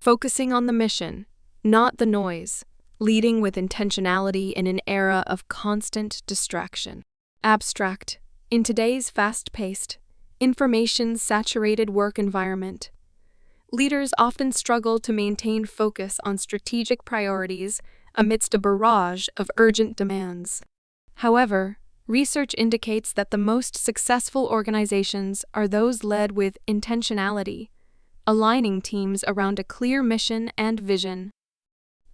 focusing on the mission, not the noise, leading with intentionality in an era of constant distraction. Abstract. In today's fast-paced, information-saturated work environment, leaders often struggle to maintain focus on strategic priorities amidst a barrage of urgent demands. However, research indicates that the most successful organizations are those led with intentionality, aligning teams around a clear mission and vision.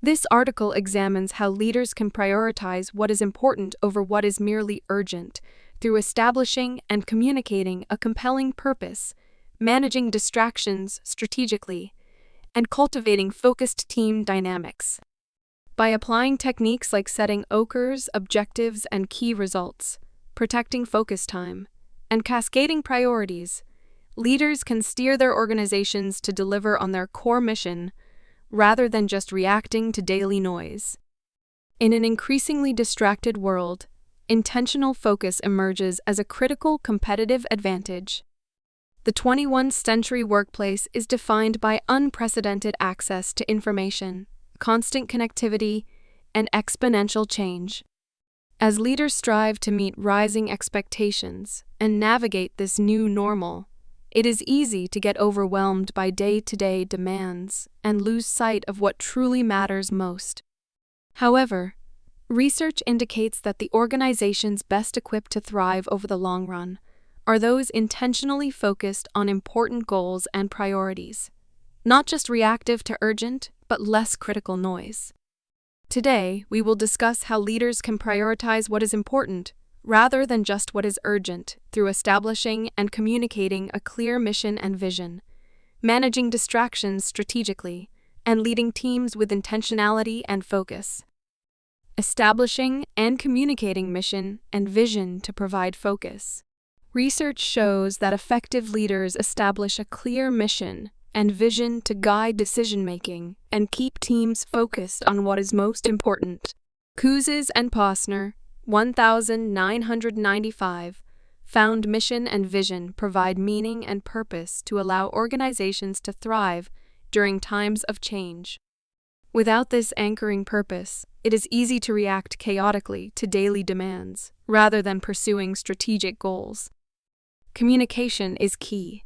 This article examines how leaders can prioritize what is important over what is merely urgent through establishing and communicating a compelling purpose, managing distractions strategically, and cultivating focused team dynamics. By applying techniques like setting OKRs, objectives, and key results, protecting focus time, and cascading priorities, leaders can steer their organizations to deliver on their core mission rather than just reacting to daily noise. In an increasingly distracted world, intentional focus emerges as a critical competitive advantage. The 21st century workplace is defined by unprecedented access to information, constant connectivity, and exponential change. As leaders strive to meet rising expectations and navigate this new normal, it is easy to get overwhelmed by day-to-day demands and lose sight of what truly matters most. However, research indicates that the organizations best equipped to thrive over the long run are those intentionally focused on important goals and priorities, not just reactive to urgent, but less critical noise. Today, we will discuss how leaders can prioritize what is important rather than just what is urgent through establishing and communicating a clear mission and vision, managing distractions strategically, and leading teams with intentionality and focus. Establishing and communicating mission and vision to provide focus. Research shows that effective leaders establish a clear mission and vision to guide decision-making and keep teams focused on what is most important. Kouzes and Posner, 1995, found mission and vision provide meaning and purpose to allow organizations to thrive during times of change. Without this anchoring purpose, it is easy to react chaotically to daily demands rather than pursuing strategic goals. Communication is key.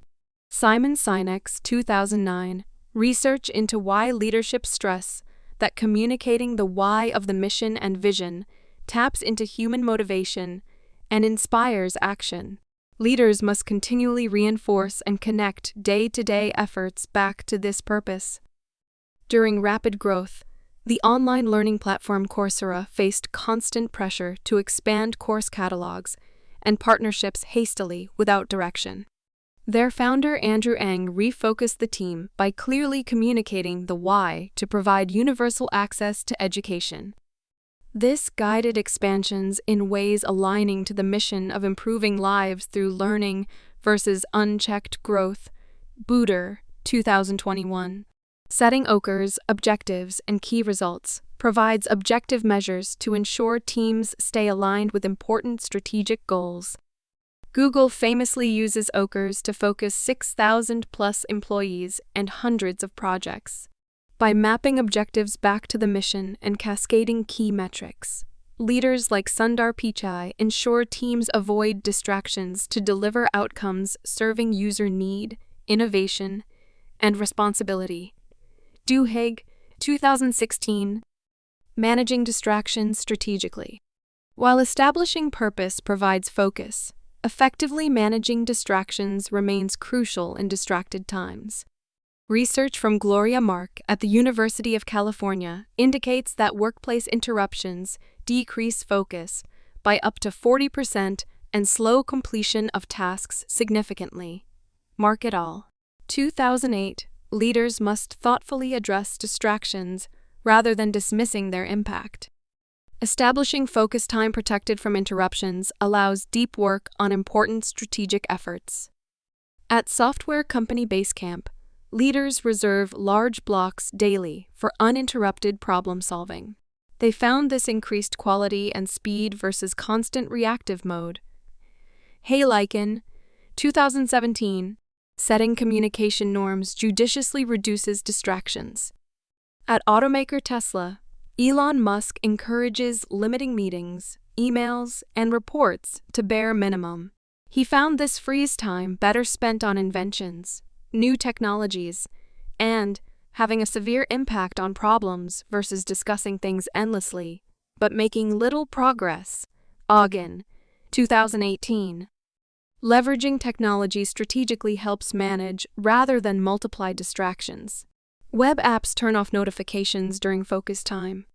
Simon Sinek's 2009 research into why leadership stress that communicating the why of the mission and vision taps into human motivation and inspires action. Leaders must continually reinforce and connect day-to-day efforts back to this purpose. During rapid growth, the online learning platform Coursera faced constant pressure to expand course catalogs and partnerships hastily without direction. Their founder Andrew Ng refocused the team by clearly communicating the why to provide universal access to education. This guided expansions in ways aligning to the mission of improving lives through learning versus unchecked growth. Booter, 2021. Setting OKRs, objectives, and key results provides objective measures to ensure teams stay aligned with important strategic goals. Google famously uses OKRs to focus 6,000+ employees and hundreds of projects. By mapping objectives back to the mission and cascading key metrics, leaders like Sundar Pichai ensure teams avoid distractions to deliver outcomes serving user need, innovation, and responsibility. Duhigg, 2016. Managing distractions strategically. While establishing purpose provides focus, effectively managing distractions remains crucial in distracted times. Research from Gloria Mark at the University of California indicates that workplace interruptions decrease focus by up to 40% and slow completion of tasks significantly. Mark et al. 2008. Leaders must thoughtfully address distractions rather than dismissing their impact. Establishing focus time protected from interruptions allows deep work on important strategic efforts. At software company Basecamp, leaders reserve large blocks daily for uninterrupted problem solving. They found this increased quality and speed versus constant reactive mode. Hayleiken, 2017. Setting communication norms judiciously reduces distractions. At automaker Tesla, Elon Musk encourages limiting meetings, emails, and reports to bare minimum. He found this frees time better spent on inventions, new technologies, and having a severe impact on problems versus discussing things endlessly, but making little progress. Ogden, 2018. Leveraging technology strategically helps manage rather than multiply distractions. Web apps turn off notifications during focus time.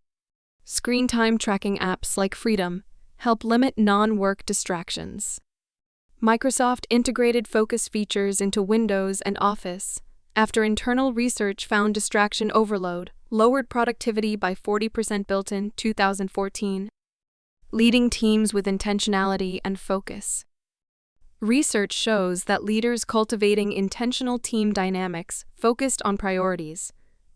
Screen time tracking apps like Freedom help limit non-work distractions. Microsoft integrated focus features into Windows and Office after internal research found distraction overload lowered productivity by 40% built in 2014. Leading teams with intentionality and focus. Research shows that leaders cultivating intentional team dynamics focused on priorities,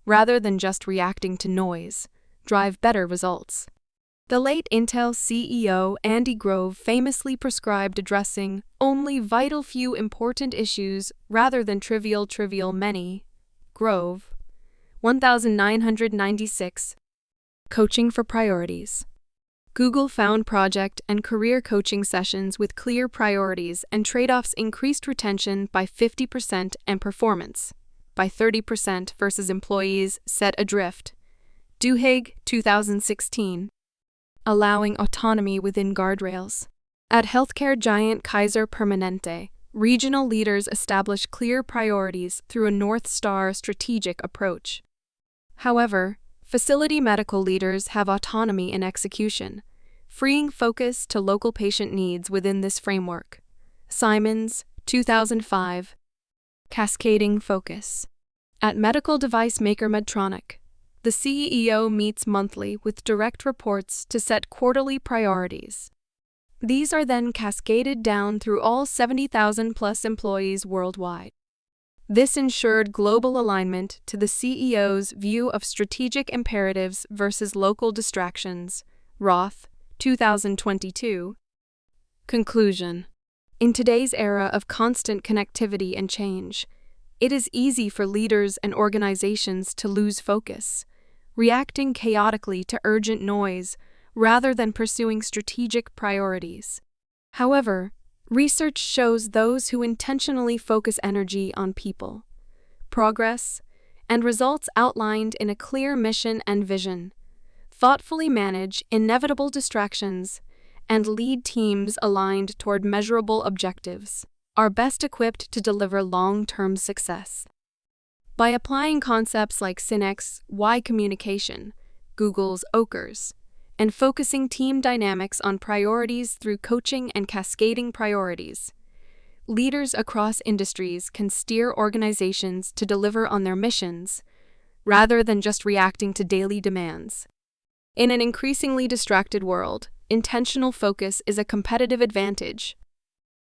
rather than just reacting to noise, drive better results. The late Intel CEO Andy Grove famously prescribed addressing only vital few important issues rather than trivial many. Grove, 1996. Coaching for priorities. Google found project and career coaching sessions with clear priorities and trade-offs increased retention by 50% and performance by 30% versus employees set adrift. Duhigg, 2016. Allowing autonomy within guardrails. At healthcare giant Kaiser Permanente, regional leaders establish clear priorities through a North Star strategic approach. However, facility medical leaders have autonomy in execution, freeing focus to local patient needs within this framework. Simons, 2005. Cascading focus. At medical device maker Medtronic, the CEO meets monthly with direct reports to set quarterly priorities. These are then cascaded down through all 70,000+ employees worldwide. This ensured global alignment to the CEO's view of strategic imperatives versus local distractions. Roth, 2022. Conclusion. In today's era of constant connectivity and change, it is easy for leaders and organizations to lose focus, reacting chaotically to urgent noise rather than pursuing strategic priorities. However, research shows those who intentionally focus energy on people, progress, and results outlined in a clear mission and vision, thoughtfully manage inevitable distractions, and lead teams aligned toward measurable objectives, are best equipped to deliver long-term success. By applying concepts like Synx, Y communication, Google's OKRs, and focusing team dynamics on priorities through coaching and cascading priorities, leaders across industries can steer organizations to deliver on their missions rather than just reacting to daily demands. In an increasingly distracted world, intentional focus is a competitive advantage,